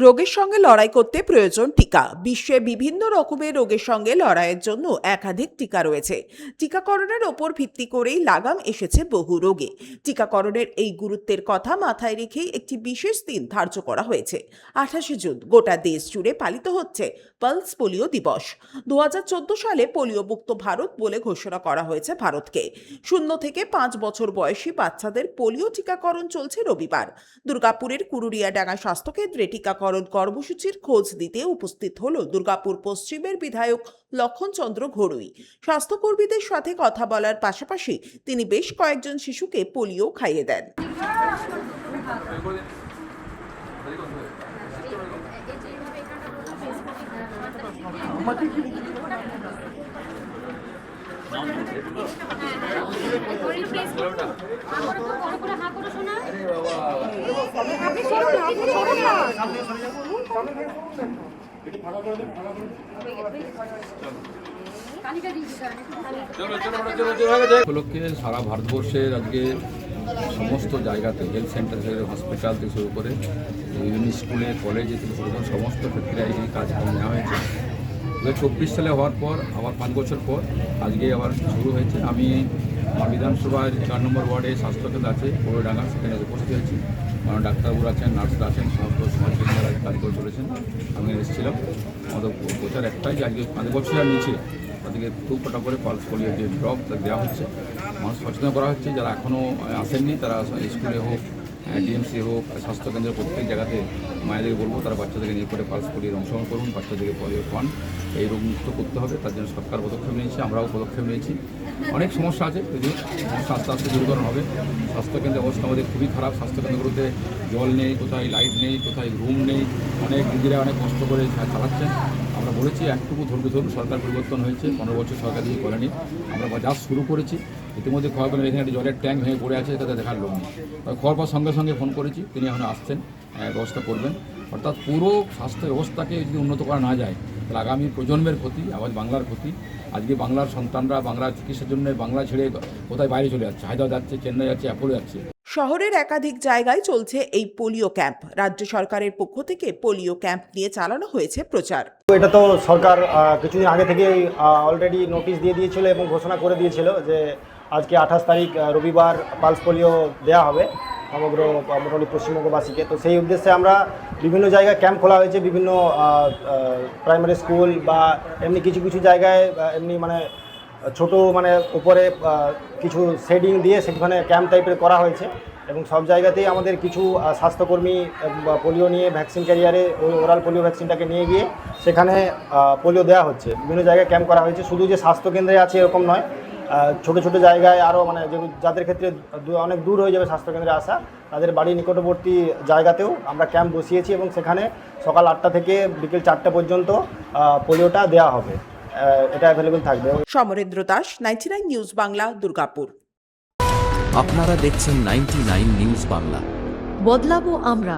রোগের সঙ্গে লড়াই করতে প্রয়োজন টিকা। বিশ্বে বিভিন্ন রকমের রোগের সঙ্গে লড়াইয়ের জন্য একাধিক টিকা রয়েছে। টিকাকরণের ওপর ভিত্তি করেই লাগাম এসেছে বহু রোগে। টিকাকরণের এই গুরুত্বের কথা মাথায় রেখেই একটি বিশেষ দিন ধার্য করা হয়েছে। 28শে জুন গোটা দেশ জুড়ে পালিত হচ্ছে পালস পোলিও দিবস। 2014 সালে পোলিও মুক্ত ভারত বলে ঘোষণা করা হয়েছে ভারতকে। 0 থেকে 5 বছর বয়সী বাচ্চাদের পোলিও টিকাকরণ চলছে রবিবার। দুর্গাপুরের কুরুরিয়াডাঙ্গা স্বাস্থ্যকেন্দ্রে টিকাকরণ কর্মসূচির খোঁজ দিতে উপস্থিত হলো দুর্গাপুর পশ্চিমের বিধায়ক লক্ষণ চন্দ্র ঘড়ুই। স্বাস্থ্যকর্মীদের সাথে কথা বলার পাশাপাশি তিনি বেশ কয়েকজন শিশুকে পোলিও খাইয়ে দেন। উপলক্ষে সারা ভারতবর্ষের আজকে সমস্ত জায়গাতে হেলথ সেন্টার থেকে হসপিটাল থেকে শুরু করে বিভিন্ন স্কুলে কলেজে থেকে শুরু করে সমস্ত ক্ষেত্রে এই কাজকর্ম নেওয়া হয়েছে। 2024 সালে হওয়ার পর আবার 5 বছর পর আজকে আবার শুরু হয়েছে। আমি আমার বিধানসভার 11 নম্বর ওয়ার্ডে স্বাস্থ্যকেন্দ্র আছে কুরুরিয়াডাঙ্গা, সেখানে উপস্থিত হয়েছি। কারণ ডাক্তারবাবুরা আছেন, নার্সরা আছেন, সমস্ত সমাজকর্মীরা কাজ করে চলেছেন। আমি এসেছিলাম। আমাদের প্রচার একটাই যে আজকে 5 বছরের নিচে তাদেরকে 2 কোটা করে পালস পোলিও যে ড্রপ দেওয়া হচ্ছে, মানুষ সচেতন করা হচ্ছে। যারা এখনও আসেননি তারা স্কুলে হোক, ডিএমসি হোক, স্বাস্থ্যকেন্দ্রের প্রত্যেক জায়গাতে মায়েদেরকে বলবো তারা বাচ্চাদেরকে নিয়ে করে পালস পোলিওর অংশগ্রহণ করুন, বাচ্চাদেরকে পোলিও খান। এই রোগমুক্ত করতে হবে, তার জন্য সরকার পদক্ষেপ নিয়েছে, আমরাও পদক্ষেপ নিয়েছি। অনেক সমস্যা আছে, যদি সমস্যা আস্তে আস্তে দূরীকরণ হবে। স্বাস্থ্যকেন্দ্রের অবস্থা আমাদের খুবই খারাপ। স্বাস্থ্যকেন্দ্রগুলোতে জল নেই, কোথায় লাইট নেই, কোথায় রুম নেই। অনেক দিদিরা অনেক কষ্ট করে চালাচ্ছেন। আমরা বলেছি একটুকু ধৈর্য ধরুন, সরকার পরিবর্তন হয়েছে, 15 বছর সরকার কিছু করেনি। আমরা যা শুরু করেছি, ইতিমধ্যে খবর পেলাম এখানে একটা জলের ট্যাঙ্ক ভেঙে পড়ে আছে, তাতে দেখার লোক নেই। খবর পাওয়ার সঙ্গে সঙ্গে ফোন করেছি, তিনি এখন আসছেন, ব্যবস্থা করবেন। অর্থাৎ পুরো স্বাস্থ্য ব্যবস্থাকে যদি উন্নত করা না যায় তাহলে আগামী প্রজন্মের ক্ষতি, আবার বাংলার ক্ষতি। আজকে বাংলার সন্তানরা বাংলার চিকিৎসার জন্য বাংলা ছেড়ে কোথায় বাইরে চলে যাচ্ছে, হায়দ্রাবাদ যাচ্ছে, চেন্নাই যাচ্ছে, অ্যাপোলো যাচ্ছে। শহরের একাধিক জায়গায় চলছে এই পোলিও ক্যাম্প। রাজ্য সরকারের পক্ষ থেকে পোলিও ক্যাম্প নিয়ে চালানো হয়েছে প্রচার। এটা তো সরকার কিছুদিন আগে থেকেই অলরেডি নোটিশ দিয়ে দিয়েছিল এবং ঘোষণা করে দিয়েছিল যে আজকে 28 তারিখ রবিবার পালস পোলিও দেওয়া হবে সমগ্র মোটামুটি পশ্চিমবঙ্গবাসীকে। তো সেই উদ্দেশ্যে আমরা বিভিন্ন জায়গায় ক্যাম্প খোলা হয়েছে, বিভিন্ন প্রাইমারি স্কুল বা এমনি কিছু কিছু জায়গায় এমনি মানে ছোট মানে উপরে কিছু শেডিং দিয়ে সেখানে ক্যাম্প টাইপের করা হয়েছে। এবং সব জায়গাতেই আমাদের কিছু স্বাস্থ্যকর্মী পোলিও নিয়ে ভ্যাকসিন ক্যারিয়ারে ওই ওরাল পোলিও ভ্যাকসিনটাকে নিয়ে গিয়ে সেখানে পোলিও দেওয়া হচ্ছে। বিভিন্ন জায়গায় ক্যাম্প করা হয়েছে, শুধু যে স্বাস্থ্যকেন্দ্রে আছে এরকম নয়, ছোট ছোট জায়গায় আরও মানে যাদের ক্ষেত্রে অনেক দূর হয়ে যাবে স্বাস্থ্যকেন্দ্রে আসা, তাদের বাড়ির নিকটবর্তী জায়গাতেও আমরা ক্যাম্প বসিয়েছি এবং সেখানে সকাল 8টা থেকে বিকেল 4টা পর্যন্ত পোলিওটা দেওয়া হবে, এটা অ্যাভেলেবেল থাকবে। সমরেন্দ্র দাস, 99 নিউজ বাংলা, দুর্গাপুর। আপনারা দেখছেন 99 নিউজ বাংলা। বদলাবো আমরা।